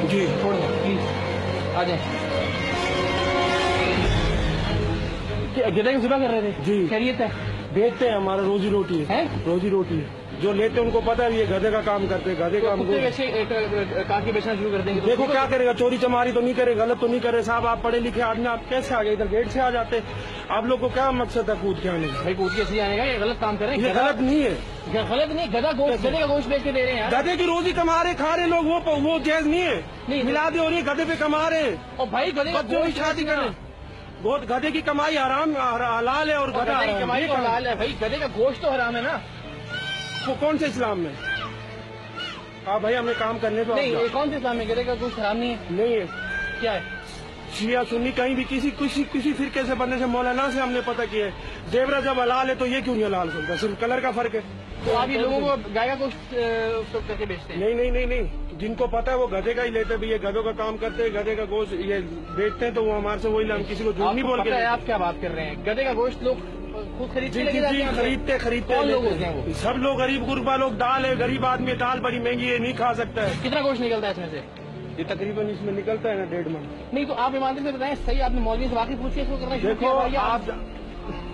جی چھوڑ دیں پلیز، آ جائیں. گدے کی ذبح کر رہے تھے؟ جی. خیریت ہے؟ بیچتے ہیں، ہمارا روزی روٹی ہے. روزی روٹی ہے. جو لیتے ہیں ان کو پتا ہے یہ گدھے کا کام کرتے ہیں. گدھے کا کتے ویسے کاٹ کے بیچنا شروع کر دیں گے؟ دیکھو کیا کرے گا، چوری چماری تو نہیں کرے، غلط تو نہیں کرے. صاحب آپ پڑھے لکھے آدمی، آپ کیسے آ گئے ادھر؟ گیٹ سے آ جاتے. آپ لوگ کو کیا مقصد ہے کود کے آنے کا؟ بھائی کود کے ایسے آنے کا، یہ غلط کام کر رہے ہیں. یہ غلط نہیں ہے. غلط نہیں، گدھا گوشت، گدھے کا گوشت بیچ کے دے رہے ہیں. گدھے کی روزی کما رہے، کھا رہے لوگ، وہ جائز نہیں ہے. ملادیں ہو رہی ہے، گدھے پہ کما رہے ہیں. اور بھائی گدھے کا بچوں کی شادی کر رہے ہیں. بہت گدھے کی کمائی حرام حلال ہے اور گدھا کی کمائی تو حلال ہے. بھائی گدھے کا گوشت تو حرام ہے نا. وہ کون سے اسلام میں؟ ہاں بھائی ہمیں کام کرنے تو نہیں، کون سے اسلام میں گدھے کا گوشت حرام نہیں ہے؟ نہیں ہے. کیا ہے؟ شیعہ سنی کہیں بھی کسی فرقے سے بننے سے، مولانا سے ہم نے پتہ کیا ہے. زیورہ جب حلال ہے تو یہ کیوں نہیں حلال ہوتا؟ صرف کلر کا فرق ہے. تو آپ یہ لوگوں کو گائے کا گوشت کر کے بیچتے ہیں؟ نہیں. جن کو پتا ہے وہ گدھے کا ہی لیتے بھی، یہ گدھوں کا کام کرتے ہیں، گدھے کا گوشت یہ بیچتے ہیں تو وہ ہمارے سے وہی، ہم کسی کو جھوٹ نہیں بول کے. آپ کیا بات کر رہے ہیں؟ گدھے کا گوشت لوگ خود خریدتے خریدتے کون لوگ ہوتے ہیں وہ؟ سب لوگ، غریب غربا لوگ. دال ہے، غریب آدمی، دال بڑی مہنگی ہے، نہیں کھا سکتا ہے. کتنا گوشت نکلتا ہے اس میں سے؟ یہ تقریباً اس میں نکلتا ہے نا 1.5 من. نہیں تو آپ ایمانداری سے بتائیں، صحیح آپ نے مولوی سے واقعی پوچھے اس کو کرنا شروع دیکھو کیا؟ آپ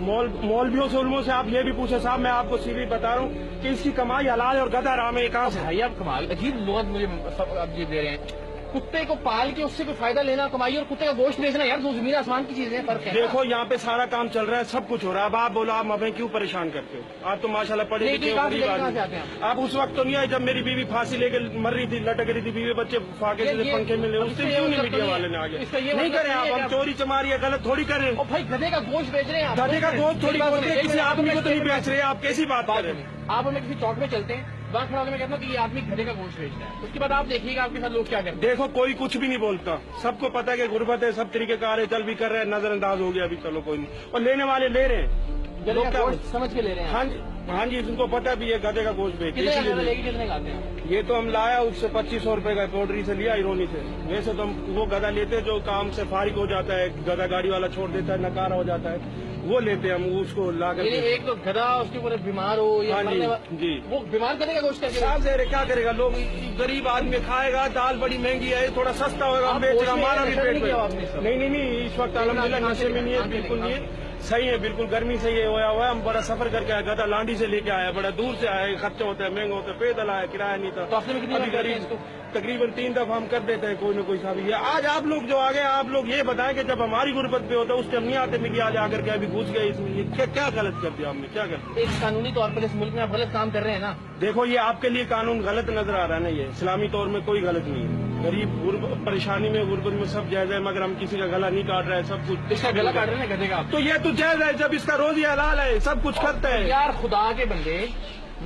مولویوں سے، علموں سے آپ یہ بھی پوچھے. صاحب میں آپ کو سیدھی بتا رہا ہوں کہ اس کی کمائی حلال ہے اور گدھا حرام ہے. کہاں سے؟ بھائی آپ کمال، عجیب لغت مجھے اب دے رہے ہیں. کتے کو پال کے اس سے کوئی فائدہ لینا کمائی، اور کتے کا گوشت بیچنا، یار دو زمین آسمان کی چیزیں، فرق ہے. دیکھو یہاں پہ سارا کام چل رہا ہے، سب کچھ ہو رہا ہے. اب آپ بولو آپ ہمیں کیوں پریشان کرتے ہو؟ آپ تو ماشاءاللہ پڑھے لکھے ہو. آپ اس وقت تو نہیں آئے جب میری بیوی پھانسی لے کے مر رہی تھی، لٹک رہی تھی، بیوی بچے فاقے سے پنکھے میں لے. اس سے کیوں نہیں میڈیا والے نے آگے نہیں کرے؟ آپ ہم چوری چماری ہے غلط تھوڑی کریں. بھائی گدھے کا گوشت بیچ رہے ہیں، گدھے کا گوشت تھوڑی بول رہے ہیں، کسی آدمی کو تو نہیں بیچ رہے. آپ کیسی بات کر رہے ہیں؟ آپ ہمیں کسی چوک میں چلتے ہیں، وہاں کھڑا ہو کے میں کہتا ہوں کہ یہ آدمی گدھے کا گوشت بیچ رہا ہے، اس کے بعد آپ دیکھیے گا آپ کے ساتھ لوگ کیا کرتے ہیں. دیکھو کوئی کچھ بھی نہیں بولتا، سب کو پتا ہے کہ غربت ہے، سب طریقے کار ہے، چل بھی کر رہے ہیں، نظر انداز ہو گیا ابھی. چلو کوئی نہیں، اور لینے والے لے رہے ہیں. سمجھ کے لے رہے ہیں. ہاں جی ان کو پتا بھی ہے گدھے کا گوشت بیچ. کتنے کھاتے ہیں؟ یہ تو ہم لایا اس سے 2500 روپے کا، پوڈری سے لیا، ایرونی سے. ویسے تو ہم وہ گدھا لیتے جو کام سے فارغ ہو جاتا ہے، گدھا گاڑی والا چھوڑ دیتا ہے، نکارا ہو جاتا ہے، وہ لیتے ہم اس کو لا کر. ایک تو گدھا اس کے اوپر بیمار ہو یا جی وہ بیمار گدھے کا گوشت کیا کرے گا؟ لوگ غریب آدمی کھائے گا، دال بڑی مہنگی ہے، تھوڑا سستا ہوگا ہم بیچ رہا. ہمارا بھی پیٹ پہ نہیں اس وقت الحمدللہ نشے میں نہیں ہے، بالکل نہیں ہے. صحیح ہے، بالکل گرمی سے یہ ہوا ہوا ہے. ہم بڑا سفر کر کے آئے، گدھا لانڈی سے لے کے آیا، بڑا دور سے آئے، خرچہ ہوتا ہے، مہنگا ہوتا ہے، پیدل آیا، کرایہ نہیں تھا. تقریباً 3 دفعہ ہم کر دیتے ہیں کوئی نہ کوئی صاحب. آج آپ لوگ جو آگے، آپ لوگ یہ بتائیں کہ جب ہماری غربت پہ ہوتا ہے اس ٹائم نہیں آتے کہ آج آ کر کے ابھی گھس گئے اس میں. کیا غلط کر دیا ہم نے؟ کیا کر دیا؟ ایک قانونی طور پر اس ملک میں آپ غلط کام کر رہے ہیں نا. دیکھو یہ آپ کے لیے قانون غلط نظر آ رہا ہے نا. یہ اسلامی طور میں کوئی غلط نہیں ہے. غریب پریشانی میں، غربت میں سب جائز ہے، مگر ہم کسی کا گلا نہیں کاٹ رہے ہیں. سب کچھ اس کا گلا کاٹ رہے ہیں گدھے کا، تو یہ تو جائز ہے جب اس کا روزی حلال ہے، سب کچھ کرتا ہے. یار خدا کے بندے،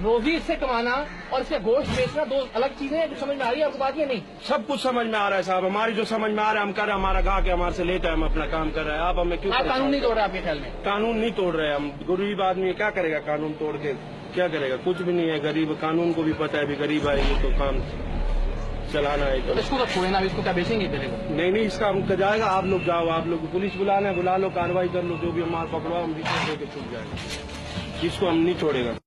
روزی اس سے کمانا اور اس کا گوشت بیچنا دو الگ چیزیں ہیں. سمجھ میں آ رہی ہے آپ کو بات یا نہیں؟ سب کچھ سمجھ میں آ رہا ہے صاحب. ہماری جو سمجھ میں آ رہا ہے ہم کر رہے ہیں، ہمارا گاہک ہے ہمارے سے لیتا ہے، ہم اپنا کام کر رہے ہیں. آپ ہمیں کیوں؟ آپ قانون نہیں توڑ رہے؟ آپ کے خیال میں قانون نہیں توڑ رہے ہم. غریب آدمی کیا کرے گا قانون توڑ کے؟ کیا کرے گا؟ کچھ بھی نہیں ہے. غریب قانون کو بھی پتا ہے بھی غریب آئے گی تو کام چلانا ہے. اس کو چھوڑے نا، اس کو کیا بیچیں گے پہلے کو؟ نہیں اس کا ہم جائے گا. آپ لوگ جاؤ، آپ لوگ پولیس بلانا ہے، بلا لو، کارروائی کر لو، جو بھی ہم مال پکڑواؤ ہم ریپورٹ دے کے چھوٹ جائے گا. اس کو ہم نہیں چھوڑے گا.